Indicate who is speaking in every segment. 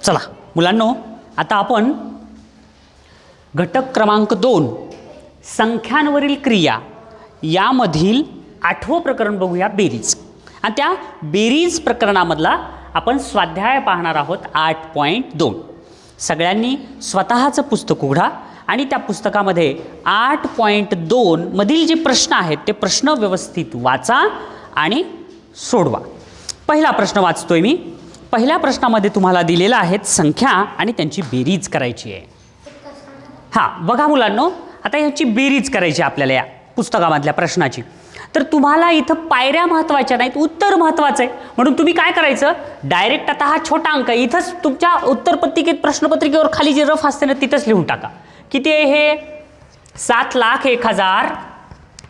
Speaker 1: चला मुलांनो, आता आपण घटक क्रमांक 2 संख्यांवरील क्रिया यामधील 8वं प्रकरण बघूया, बेरीज. आणि त्या बेरीज प्रकरणामधला आपण स्वाध्याय पाहणार आहोत 8.2. सगळ्यांनी स्वतःचं पुस्तक उघडा आणि त्या पुस्तकामध्ये 8.2 मधील जे प्रश्न आहेत ते प्रश्न व्यवस्थित वाचा आणि सोडवा. पहिला प्रश्न वाचतोय मी. पहिल्या प्रश्नामध्ये तुम्हाला दिलेला आहेत संख्या आणि त्यांची बेरीज करायची आहे. हां बघा मुलांनो, आता ह्याची बेरीज करायची आपल्याला या पुस्तकामधल्या प्रश्नाची. तर तुम्हाला इथं पायऱ्या महत्त्वाच्या नाहीत, उत्तर महत्त्वाचं आहे. म्हणून तुम्ही काय करायचं, डायरेक्ट आता हा छोटा अंक आहे इथंच तुमच्या उत्तरपत्रिकेत प्रश्नपत्रिकेवर खाली जे रफ असते ना तिथंच लिहून टाका. किती आहे हे? 7,01,000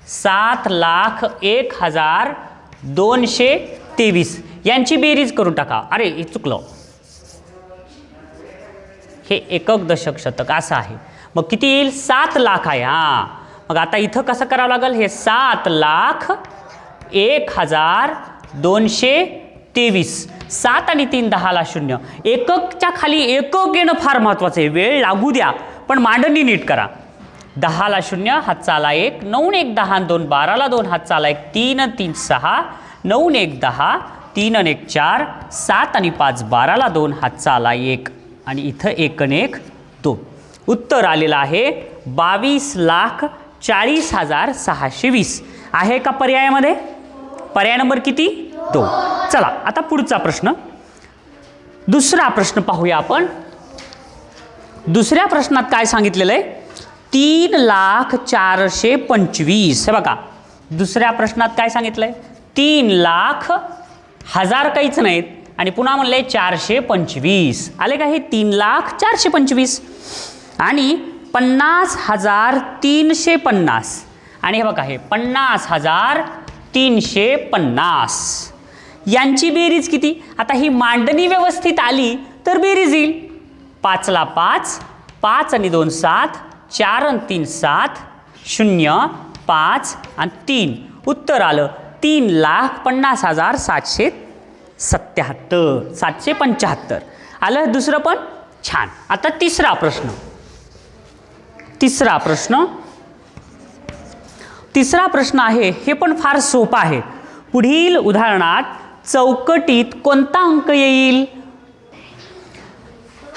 Speaker 1: 7,01,223 यांची बेरीज करून टाका. अरे हे चुकलं, हे एकक दशक शतक असं आहे. मग किती येईल? 7 लाख आहे. हां मग आता इथं कसं करावं लागेल, हे 7,01,223. 7 आणि 3 10ला 0. एककच्या खाली एकक येणं फार महत्त्वाचं आहे. वेळ लागू द्या पण मांडणी नीट करा. 10ला 0 हातचा आला 1, 9 1 10 2 12ला 2 हातचा आला 1, 3 3 6, 9 1 10, 3 1 4, 7 आणि 5 12ला 2 हातचा आला 1 आणि इथं 1 1 2. उत्तर आलेलं आहे 22,40,620 आहे का पर्यायामध्ये? पर्याय नंबर किती? 2. चला आता पुढचा प्रश्न, दुसरा प्रश्न पाहूया आपण. दुसऱ्या प्रश्नात काय सांगितलेलं आहे? 3,04,25. हे बघा दुसऱ्या प्रश्नात काय सांगितलंय? 3,00,000 हजार काहीच नाहीत आणि पुन्हा म्हणलंय 425. आले का? हे 3,04,25 आणि 50,350 आणि हे बघा हे 50,350 यांची बेरीज किती? आता ही मांडणी व्यवस्थित आली तर बेरीज येईल. 5ला 5, 5 आणि 2 7, 4 आणि 3 7, 0 5 आणि 3. उत्तर आलं 3,50,775. आलं दुसरं पण छान. आता तिसरा प्रश्न. तिसरा प्रश्न आहे, हे पण फार सोपा आहे. पुढील उदाहरणात चौकटीत कोणता अंक येईल?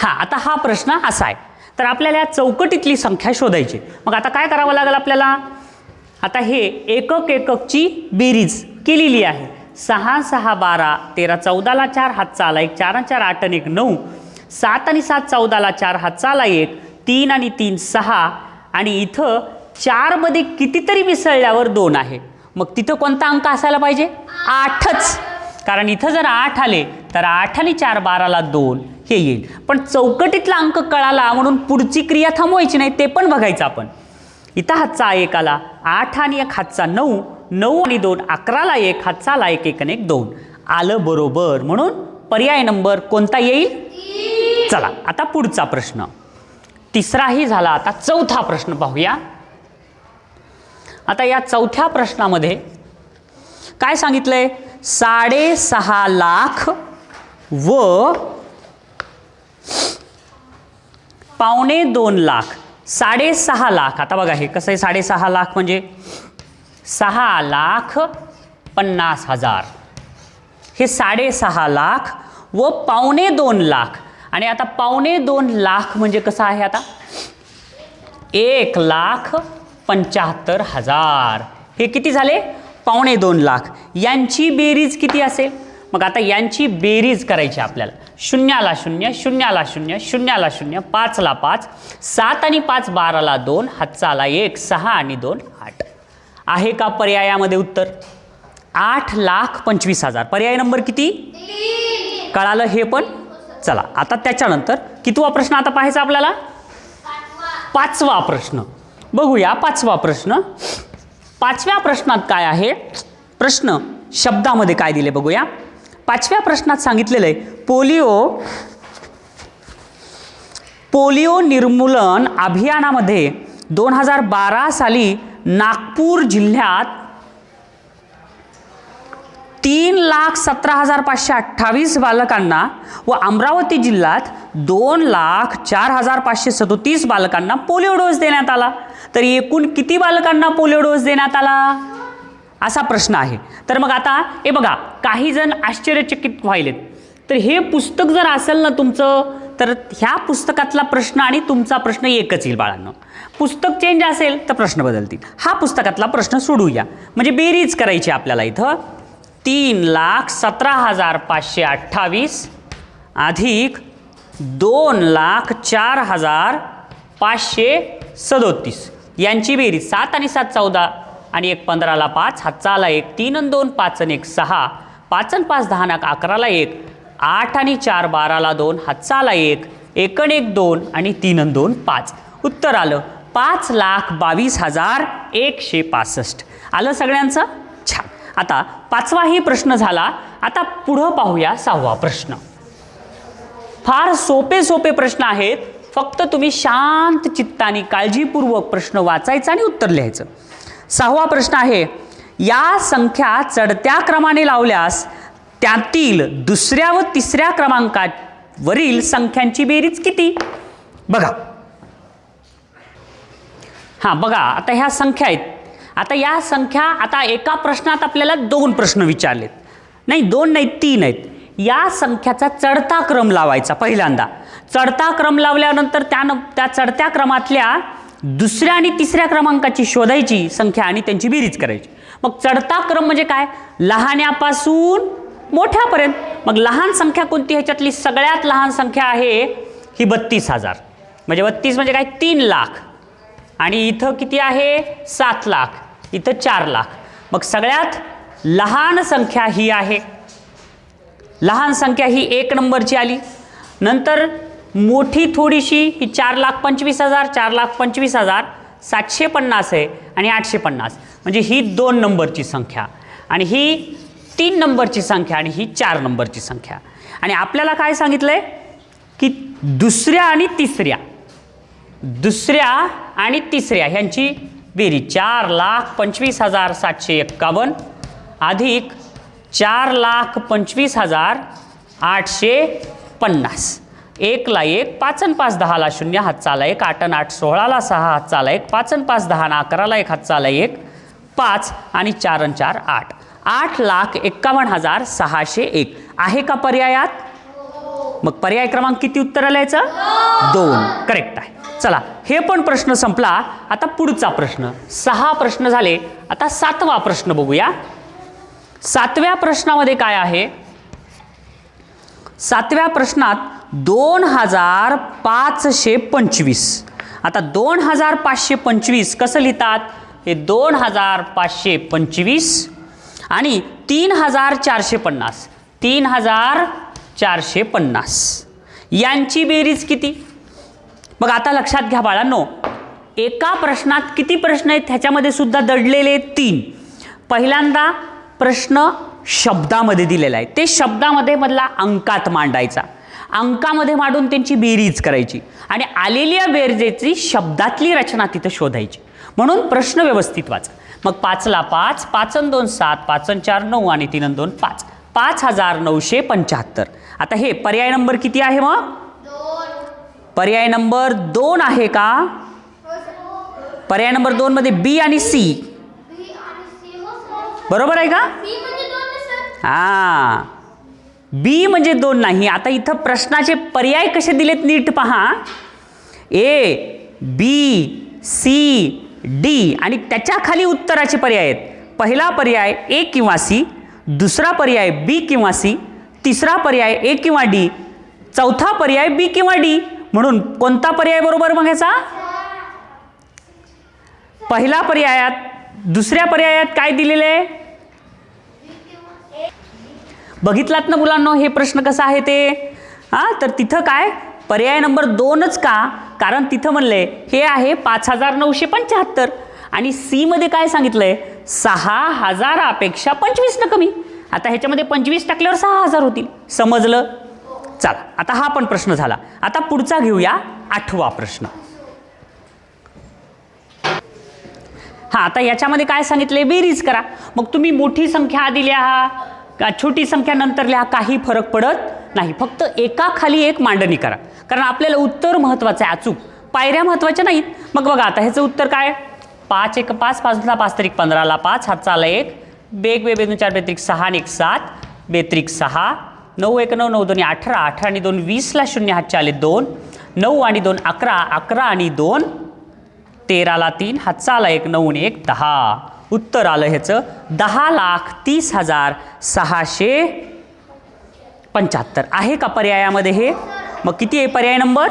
Speaker 1: हां आता हा प्रश्न असा आहे. तर आपल्याला या चौकटीतली संख्या शोधायची. मग आता काय करावं लागेल आपल्याला? आता हे एककची बेरीज केलेली आहे. 6 6 12, 13 14ला 4 हातचा आला 1, 4 4 8 आणि 1 9, 7 आणि 7 14ला 4 हातचा आला 1, 3 आणि 3 6 आणि इथं 4 मध्ये कितीतरी मिसळल्यावर 2 आहे. मग तिथं कोणता अंक असायला पाहिजे? 8च. कारण इथं जर 8 आले तर 8 आणि 4 12ला 2 हे येईल. पण चौकटीतला अंक कळाला म्हणून पुढची क्रिया थांबवायची नाही, ते पण बघायचं आपण. इथं हातचा 1 आला, 8 आणि 1 हातचा 9, 9 आणि 2 11ला 1 हातचा आला 1 1 आणि 1 2. आलं बरोबर. म्हणून पर्याय नंबर कोणता येईल? चला आता पुढचा प्रश्न. तिसराही झाला. आता चौथा प्रश्न पाहूया. आता या चौथ्या प्रश्नामध्ये काय सांगितलंय? 6.5 लाख व 2.25 लाख. 6.5 लाख. आता बघा हे कसं आहे? 6.5 लाख म्हणजे 6,50,000. हे 6.5 लाख व 2.25 लाख. आणि आता 2.25 लाख म्हणजे कसं आहे? आता 1,75,000. हे किती झाले? 2.25 लाख. यांची बेरीज किती असेल? मग आता यांची बेरीज करायची आपल्याला. 0ला 0, 0ला 0, 0ला 0, 5ला 5, 7 आणि 5 12ला 2 हातचा आला 1, 6 आणि 2 8. आहे का पर्यायामध्ये उत्तर? 8,25,000. पर्याय नंबर किती? 3. कळालं हे पण? चला आता त्याच्यानंतर कितवा प्रश्न आता पाहायचा आपल्याला? 5वा प्रश्न बघूया. 5वा प्रश्न. 5व्या प्रश्नात काय आहे? प्रश्न शब्दामध्ये काय दिले बघूया. 5व्या प्रश्नात सांगितलेलं आहे पोलिओ निर्मूलन अभियानामध्ये 2012 साली नागपूर जिल्ह्यात 3,17,528 बालकांना व अमरावती जिल्ह्यात 2,04,537 बालकांना पोलिओ डोस देण्यात आला. तर एकूण किती बालकांना पोलिओ डोस देण्यात आला असा प्रश्न आहे. तर मग आता हे बघा, काही जण आश्चर्यचकित व्हायलेत. तर हे पुस्तक जर असेल ना तुमचं, तर ह्या पुस्तकातला प्रश्न आणि तुमचा प्रश्न एकच येईल बाळांनो. पुस्तक चेंज असेल तर प्रश्न बदलतील. हा पुस्तकातला प्रश्न सोडूया, म्हणजे बेरीज करायची आपल्याला. इथं 3,17,528 अधिक 2,04,537 यांची बेरीज. 7 आणि 7 14 आणि 1 15ला 5, हातचा आला 1, 3 आणि 2 5 आणि 1 6, 5 आणि 5 10 आणि 11ला 1, 8 आणि 4 12ला 2, हातचा आला 1, 1 आणि 1 2 आणि 3 आणि 2 5. उत्तर आलं 5,22,165. आलं सगळ्यांचं? छान. आता 5वाही प्रश्न झाला. आता पुढं पाहूया 6वा प्रश्न. फार सोपे प्रश्न आहेत. फक्त तुम्ही शांत चित्ताने काळजीपूर्वक प्रश्न वाचायचा आणि उत्तर लिहायचं. 6वा प्रश्न आहे, या संख्या चढत्या क्रमाने लावल्यास त्यातील दुसऱ्या व तिसऱ्या क्रमांकावरील संख्यांची बेरीज किती? बघा. हां बघा, आता ह्या संख्या आहेत. आता या संख्या, आता एका प्रश्नात आपल्याला 2 प्रश्न विचारलेत. नाही 2 नाही 3 आहेत. या संख्याचा चढता क्रम लावायचा पहिल्यांदा. चढता क्रम लावल्यानंतर त्या चढत्या क्रमातल्या दुसऱ्या आणि तिसऱ्या क्रमांकाची शोधायची संख्या आणि त्यांची बेरीज करायची. मग चढता क्रम म्हणजे काय? लहान्यापासून मोठ्यापर्यंत. मग लहान संख्या कोणती? ह्याच्यातली सगळ्यात लहान संख्या आहे ही 32,000. म्हणजे 32 म्हणजे काय? 3 लाख. आणि इथं किती आहे? 7 लाख. इथं 4 लाख. मग सगळ्यात लहान संख्या ही आहे. लहान संख्या ही 1 नंबरची आली. नंतर मोठी थोडीशी ही 4,25,000, 4,25,000, 750 आहे आणि 850. म्हणजे ही 2 नंबरची संख्या आणि ही 3 नंबरची संख्या आणि ही 4 नंबरची संख्या. आणि आपल्याला काय सांगितलंय की दुसऱ्या आणि तिसऱ्या ह्यांची बेरीज 4,25,751 अधिक 4,25,850. 1 ला 1, 5 आणि 5 10ला 0, हातचा आला 1, 8 आणि 8 16ला 6, हातचा आला 1, 5 आणि 5 10 आणि 11ला 1, हातचा आला 1, 5 आणि 4 आणि 4 8. 8,51,601 आहे का पर्यायात? मग पर्याय क्रमांक किती उत्तर आलायचं? 2. करेक्ट आहे. चला, हे पण प्रश्न संपला. आता पुढचा प्रश्न. 6 प्रश्न झाले. आता 7वा प्रश्न बघूया. 7व्या प्रश्नामध्ये काय आहे? 7व्या प्रश्नात 2,525. आता 2,525 कसं लिहितात? हे 2,525 आणि 3,450. 3,450 यांची बेरीज किती? मग आता लक्षात घ्या बाळांनो, एका प्रश्नात किती प्रश्न आहेत ह्याच्यामध्ये सुद्धा दडलेले 3. पहिल्यांदा प्रश्न शब्दामध्ये दिलेला आहे. ते शब्दामध्ये मधला अंकात मांडायचा. अंकामध्ये मांडून त्यांची बेरीज करायची आणि आलेल्या बेरजेची शब्दातली रचना तिथं शोधायची. म्हणून प्रश्न व्यवस्थित वाचा. मग 5ला 5, 5 आणि 2 7, 5 आणि 4 9 आणि 3 आणि 2 5. 5,975. आता हे पर्याय नंबर किती आहे? मग पर्याय नंबर 2 आहे का? पर्याय नंबर 2 मध्ये बी आणि सी बरोबर आहे का? हा, बी म्हणजे 2 नाही. आता इथं प्रश्नाचे पर्याय कसे दिलेत नीट पहा. ए, बी, सी, डी आणि त्याच्या खाली उत्तराचे पर्याय आहेत. पहिला पर्याय ए किंवा सी, दुसरा पर्याय बी किंवा सी, तिसरा पर्याय ए किंवा डी, चौथा पर्याय बी किंवा डी. म्हणून कोणता पर्याय बरोबर मग ह्याचा? पहिला पर्यायात, दुसऱ्या पर्यायात काय दिलेले आहे? बघितलात ना मुलांनो हे प्रश्न कसा आहे ते? तर तिथं काय पर्याय नंबर 2च का? कारण तिथं म्हणले हे आहे 5,975 आणि सी मध्ये काय सांगितलंय? 6,000 पेक्षा 25 न कमी. आता ह्याच्यामध्ये 25 टाकल्यावर 6,000 होतील. समजलं? चला, आता हा पण प्रश्न झाला. आता पुढचा घेऊया 8वा प्रश्न. आता याच्यामध्ये काय सांगितले? बेरीज करा. मग तुम्ही मोठी संख्या आधी लिहा का छोटी संख्या नंतर लिहा, काही फरक पडत नाही. फक्त एका खाली एक मांडणी करा. कारण आपल्याला उत्तर महत्त्वाचं आहे, अचूक. पायऱ्या महत्त्वाच्या नाहीत. मग बघा आता ह्याचं उत्तर काय, 5 1 5 5 2 5 त्रिक 15ला 5 हातचा आला 1 बेग बे 2 4 बेत्रिक 6 आणि 1 7 बेत्रिक 6 9 1 9 9 2 18 18 आणि 2 20ला 0 हातचे आले 2 9 आणि 2 11 11 आणि 2 13ला 3 हातचा आला 1 9 आणि 1 10. उत्तर आलं ह्याचं 10,30,675 आहे का पर्यायामध्ये हे. मग किती आहे पर्याय नंबर,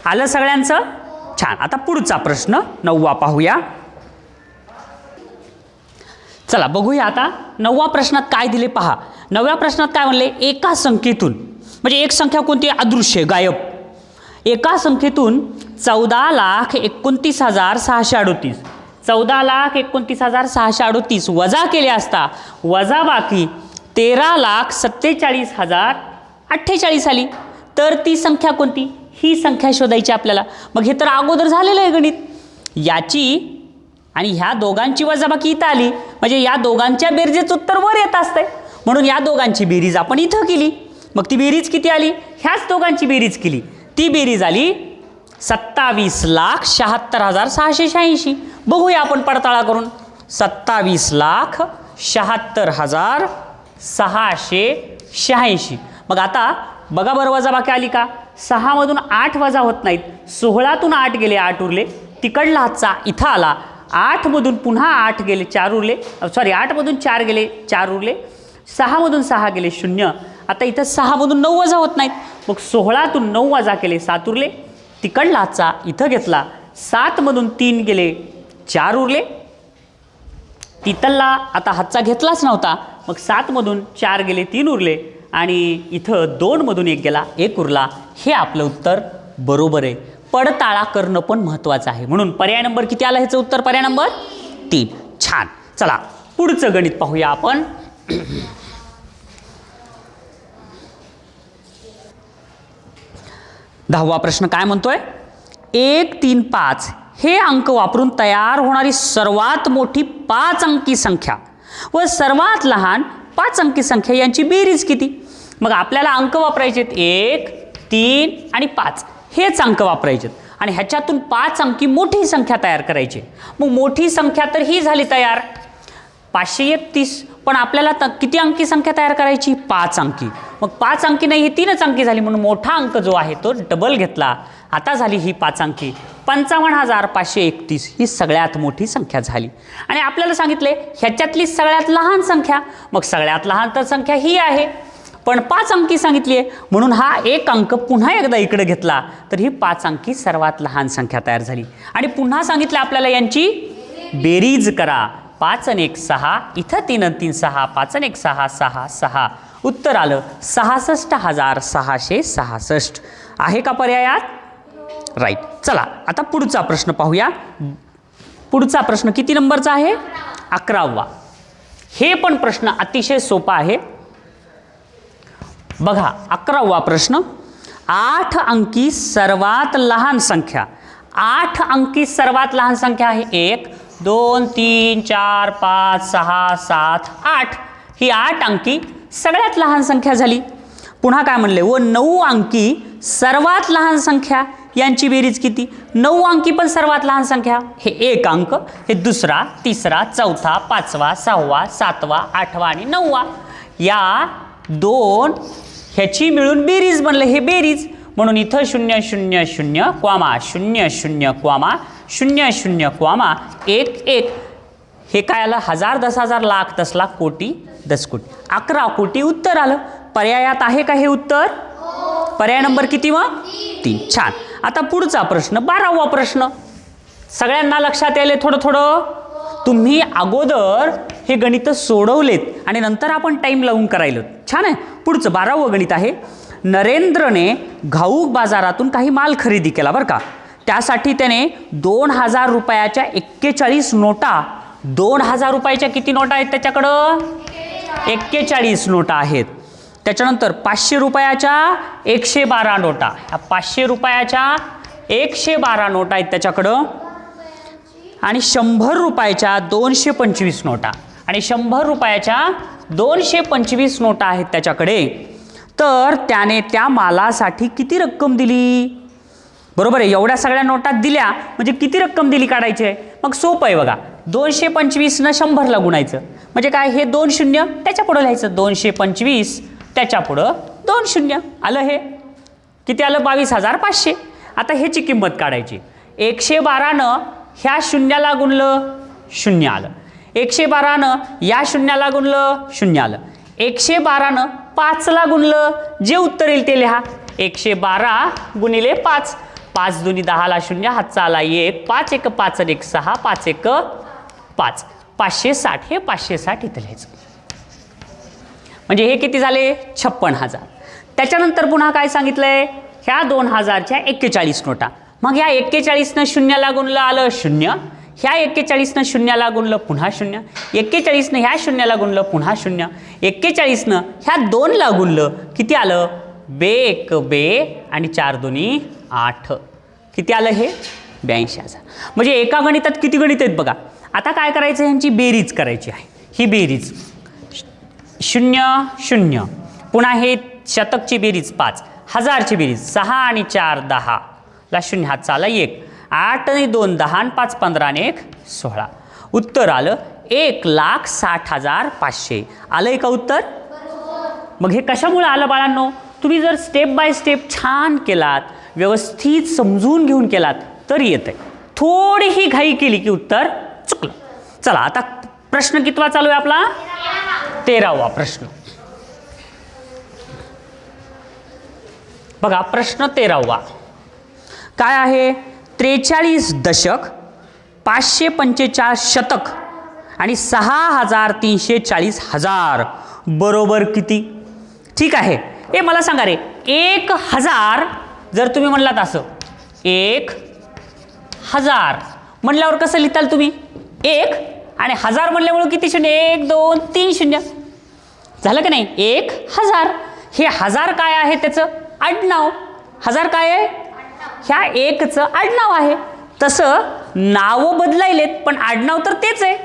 Speaker 1: आलं सगळ्यांचं. छान. आता पुढचा प्रश्न 9वा पाहूया. चला बघूया आता 9व्या प्रश्नात काय दिले पहा. 9व्या प्रश्नात काय म्हणले, एका संख्येतून, म्हणजे एक संख्या कोणती, अदृश्य गायब. एका संख्येतून 14,29,638 14,29,638 वजा केले असता वजा बाकी 13,47,048 आली. तर ती संख्या कोणती, ही संख्या शोधायची आपल्याला. मग हे तर अगोदर झालेलं आहे गणित. याची आणि ह्या दोघांची वजाबाकी इथं आली, म्हणजे या दोघांच्या बेरजेचं उत्तर वर येत असतंय. म्हणून या दोघांची बेरीज आपण इथं केली. मग ती बेरीज किती आली, ह्याच दोघांची बेरीज केली. ती बेरीज आली 27,76,686. बघूया आपण पडताळा करून. 27,76,686. मग आता बघा बरं वजाबाकी आली का. 6 मधून 8 वजा होत नाहीत. 16तून 8 गेले 8 उरले. तिकडला हातचा इथं आला. 8 मधून पुन्हा 8 गेले 4 उरले. 8 मधून 4 गेले 4 उरले. 6 मधून 6 गेले 0. आता इथं 6 मधून 9 वजा होत नाहीत. मग 16तून 9 वजा केले 7 उरले. तिकडला हातचा इथं घेतला. 7 मधून 3 गेले 4 उरले. तिथला आता हातचा घेतलाच नव्हता. मग 7 मधून 4 गेले 3 उरले. आणि इथं 2 मधून 1 गेला 1 उरला. हे आपलं उत्तर बरोबर आहे. पडताळा करणं पण महत्त्वाचं आहे. म्हणून पर्याय नंबर किती आला ह्याचं उत्तर, पर्याय नंबर 3. छान. चला पुढचं गणित पाहूया आपण. 10वा प्रश्न काय म्हणतोय, 1 3 5 हे अंक वापरून तयार होणारी सर्वात मोठी 5 अंकी संख्या व सर्वात लहान 5 अंकी संख्या यांची बेरीज किती. मग आपल्याला अंक वापरायचे 1 3 आणि 5 हेच अंक वापरायचे आणि ह्याच्यातून 5 अंकी मोठी संख्या तयार करायची. मग मोठी संख्या तर ही झाली तयार 531. पण आपल्याला किती अंकी संख्या तयार करायची, 5 अंकी. मग 5 अंकी नाही, ही 3च अंकी झाली. म्हणून मोठा अंक जो आहे तो डबल घेतला. आता झाली ही 5 अंकी. 55,531 ही सगळ्यात मोठी संख्या झाली. आणि आपल्याला सांगितले ह्याच्यातली सगळ्यात लहान संख्या. मग सगळ्यात लहान तर संख्या ही आहे, पण 5 अंकी सांगितली आहे. म्हणून हा एक अंक पुन्हा एकदा इकडे घेतला तर ही 5 अंकी सर्वात लहान संख्या तयार झाली. आणि पुन्हा सांगितलं आपल्याला यांची बेरीज करा. 5 आणि 1 6, इथं 3 आणि 3 6, 5 आणि 1 6 6 6. उत्तर आलं 66,666. आहे का पर्यायात, राईट. चला आता पुढचा प्रश्न पाहूया. पुढचा प्रश्न किती नंबरचा आहे, 11वा. हे पण प्रश्न अतिशय सोपा आहे. बघा 11वा प्रश्न, 8 अंकी सर्वात लहान संख्या. 8 अंकी सर्वात लहान संख्या आहे 1 2 3 4 5 6 7 8. ही 8 अंकी सगळ्यात लहान संख्या झाली. पुन्हा काय म्हणले, व 9 अंकी सर्वात लहान संख्या यांची बेरीज किती. 9 अंकी पण सर्वात लहान संख्या. हे एक अंक, हे दुसरा, तिसरा, चौथा, 5वा, 6वा, 7वा, 8वा आणि 9वा. या 2 ह्याची मिळून बेरीज बनले. हे बेरीज म्हणून इथं 0 0 0 कॉमा 0 0 कॉमा 0 0 कॉमा 1 1. हे काय आलं, 1000 10,000 लाख 10 लाख कोटी 10 कोटी 11 कोटी उत्तर आलं. पर्यायात आहे का हे उत्तर, पर्याय नंबर किती मग 3. छान. आता पुढचा प्रश्न 12वा प्रश्न. सगळ्यांना लक्षात यायले थोडं थोडं. तुम्ही अगोदर हे गणित सोडवलेत आणि नंतर आपण टाइम लावून करायला. छान आहे. पुढचं 12वं गणित आहे. नरेंद्रने घाऊक बाजारातून काही माल खरेदी केला बरं का. त्यासाठी त्याने 2000 रुपयाच्या 41 नोटा, 2000 रुपयाच्या किती नोटा आहेत त्याच्याकडं, 41 नोटा आहेत. त्याच्यानंतर 500 रुपयाच्या 112 नोटा, 500 रुपयाच्या 112 नोटा आहेत त्याच्याकडं. आणि 100 रुपयाच्या 225 नोटा, आणि 100 रुपयाच्या 225 नोटा आहेत त्याच्याकडे. तर त्याने त्या मालासाठी किती रक्कम दिली? बरोबर आहे, एवढ्या सगळ्या नोटात दिल्या म्हणजे किती रक्कम दिली काढायची आहे. मग सोपं आहे बघा, 225 न 100ला गुणायचं म्हणजे काय, हे 2 शून्य त्याच्या पुढं लिहायचं, 225 त्याच्या पुढं 2 शून्य आलं. हे किती आलं? 22,500. आता ह्याची किंमत काढायची. 112नं ह्या शून्याला गुणलं, शून्य आलं. 112नं या शून्याला गुणलं, शून्य आलं. 112नं 5ला गुणलं, जे उत्तर येईल ते लिहा. 112 गुणिले 5, 5 दुनी 10ला शून्य, हातचा आला 1, 5 1 5 1 6, 5 1 5, 560. हे 560 इथं लिहायचं. म्हणजे हे किती झाले? 56,000. त्याच्यानंतर पुन्हा काय सांगितलंय? ह्या 2000च्या 41 नोटा. मग ह्या 41नं शून्याला गुणलं, आलं शून्य. ह्या 41नं शून्याला गुणलं, पुन्हा शून्य. 41नं ह्या शून्याला गुणलं, पुन्हा शून्य. 41नं ह्या 2ला गुणलं, किती आलं? 2 2 आणि 4 2 8. किती आलं हे? 82,000. म्हणजे एका गणितात किती गणित आहेत बघा. आता काय करायचं? ह्यांची बेरीज करायची आहे. ही बेरीज 0 0, पुन्हा हे शतकची बेरीज 5, हजारची बेरीज 6 आणि 4 10, ला शून्य हातचा आला 1, 8 आणि 2 10 आणि 5 15 आणि 1 16. उत्तर आलं 1,60,500. आलंय का उत्तर? मग हे कशामुळे आलं बाळांनो? तुम्ही जर स्टेप बाय स्टेप छान केलात, व्यवस्थित समजून घेऊन केलात तर येतंय. थोडीही घाई केली की उत्तर चुकलं. चला आता प्रश्न कितवा चालू आहे आपला? 13वा प्रश्न. बघा प्रश्न 13वा काय आहे? 43 दशक, 545 शतक आणि 6,340,000 बरोबर किती? ठीक आहे, हे मला सांगा रे. 1,000 जर तुम्ही म्हणलात असं, 1,000 म्हणल्यावर कसं लिहिताल तुम्ही? 1 आणि 1000 म्हणल्यामुळे किती शून्य? 1 2 3 शून्य झालं का नाही? 1,000. हे 1000 काय आहे? त्याचं आडनाव. 1000 काय आहे? ह्या 1चं आडनाव आहे. तसं नावं बदलायलेत पण आडनाव तर तेच आहे.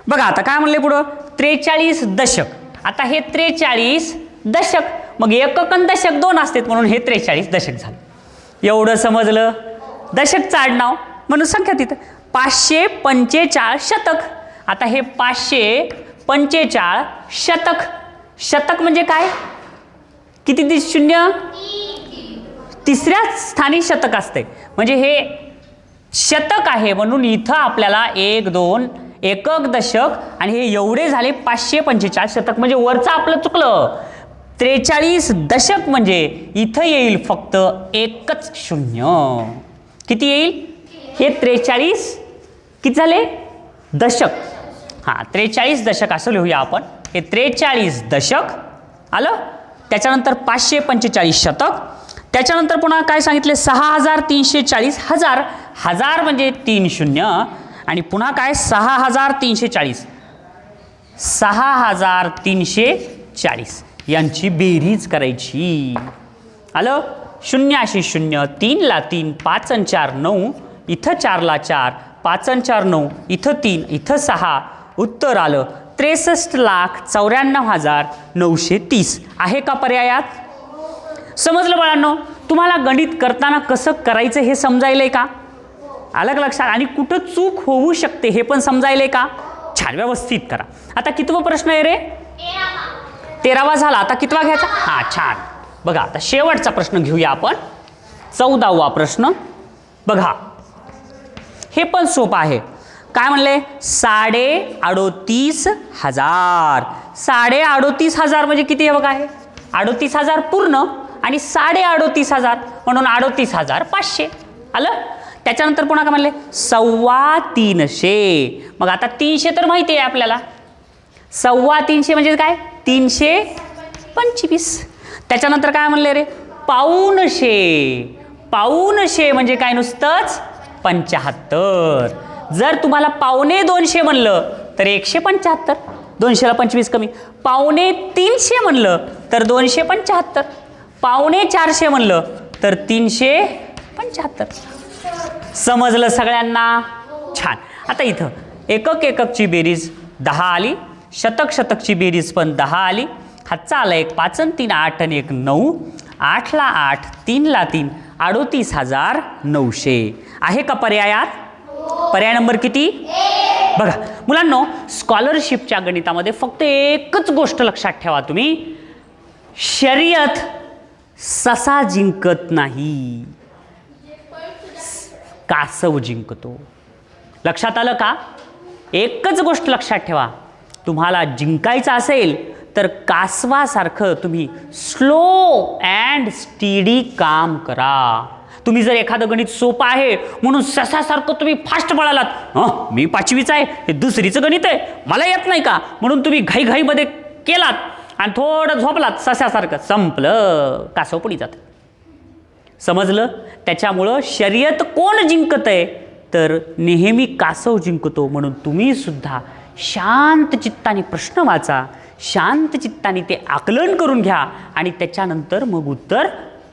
Speaker 1: बघा आता काय म्हणले पुढं? 43 दशक. आता हे 43 दशक, मग एकक आणि दशक 2 असतात म्हणून हे 43 दशक झालं. एवढं समजलं? दशकचं आडनाव म्हणून संख्या तिथं. 545 शतक. आता हे 545 शतक. शतक म्हणजे काय? किती शून्य? तिसऱ्या स्थानी शतक असते म्हणजे हे शतक आहे म्हणून इथं आपल्याला 1 2 एकक दशक आणि हे एवढे झाले 545 शतक. म्हणजे वरचं आपलं चुकलं. 43 दशक म्हणजे इथं येईल फक्त एकच शून्य. किती येईल? हे 43 किती झाले? दशक. हां 43 दशक असं लिहूया आपण. हे 43 दशक आलं. त्याच्यानंतर 545 शतक. त्याच्यानंतर पुन्हा काय सांगितले? 6,340,000. 1000 म्हणजे 3 शून्य आणि पुन्हा काय? 6,340. 6,340 यांची बेरीज करायची. आलं? 0 अशी 0, 3ला 3, 5 आणि 4 9, इथं 4ला 4, 5 आणि 4 9, इथं 3, इथं 6. उत्तर आलं 63,94,930. आहे का पर्यायात? समजलं बाळांनो? तुम्हाला गणित करताना कसं करायचं हे समजायलंय का? आलं का लक्षात? आणि कुठं चूक होऊ शकते हे पण समजायलंय का? छान, व्यवस्थित करा. आता कितवा प्रश्न आहे रे? 13वा झाला. आता कितवा घ्यायचा? हां छान. बघा आता शेवटचा प्रश्न घेऊया आपण. 14वा प्रश्न. बघा हे पण सोपं आहे. काय म्हणले? 38,500. 38,500 म्हणजे किती आहे बघा? हे 38,000 पूर्ण आणि 38,500 म्हणून 38,500 आलं. त्याच्यानंतर पुन्हा काय म्हणले? 325. मग आता 300 तर माहिती आहे आपल्याला. 325 म्हणजे काय? 325. त्याच्यानंतर काय म्हणले रे? पाऊणशे. पाऊणशे म्हणजे काय? नुसतंच 75. जर तुम्हाला 250 म्हणलं तर 175. 200ला 25 कमी. 350 म्हणलं तर 275. 450 म्हणलं तर 375. समजलं सगळ्यांना? छान. आता इथं एकक एककची बेरीज 10 आली. शतक शतकची बेरीज पण 10 आली. हातचा आला 1 5 आणि 3 8 आणि 1 9 8 ला 8 3 ला 3 38,900 आहे का पर्यायात? पर्याय नंबर किती? बघा मुलांनो, स्कॉलरशिपच्या गणितामध्ये फक्त एकच गोष्ट लक्षात ठेवा तुम्ही, शर्यत ससा जिंकत नाही, कासव जिंकतो. लक्षात आलं का? एकच गोष्ट लक्षात ठेवा, तुम्हाला जिंकायचं असेल तर कासवासारखं तुम्ही स्लो अँड स्टीडी काम करा. तुम्ही जर एखादं गणित सोपं आहे म्हणून ससासारखं तुम्ही फास्ट पळालात, मी 5वीचा आहे, हे दुसरीचं गणित आहे, मला येत नाही का म्हणून तुम्ही घाईघाईमध्ये केलात आणि थोडं झोपलात ससासारखं, संपलं, कासव पुढे जातं. समजलं? त्याच्यामुळं शर्यत कोण जिंकत आहे तर नेहमी कासव जिंकतो. म्हणून तुम्ही सुद्धा शांत चित्ताने प्रश्न वाचा, शांत चित्ताने ते आकलन करून घ्या आणि त्याच्यानंतर मग उत्तर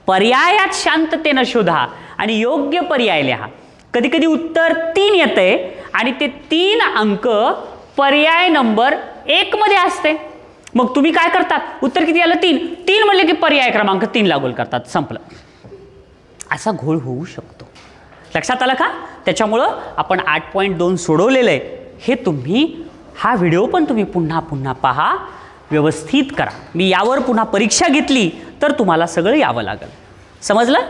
Speaker 1: पर्यायात शांततेनं शोधा आणि योग्य पर्याय लिहा. कधी कधी उत्तर 3 येतंय आणि ते 3 अंक पर्याय नंबर 1 मध्ये असते. मग तुम्ही काय करतात? उत्तर किती आलं? 3. 3 म्हणले की पर्याय क्रमांक 3 लागू करतात, संपलं. असा घोळ होऊ शकतो. लक्षात आलं का? त्याच्यामुळं आपण 8.2 सोडवलेलं आहे. हे तुम्ही हा व्हिडिओ पण तुम्ही पुन्हा पुन्हा पहा, व्यवस्थित करा. मी यावर पुन्हा परीक्षा घेतली तर तुम्हाला सगळं यावं लागेल. समजलं?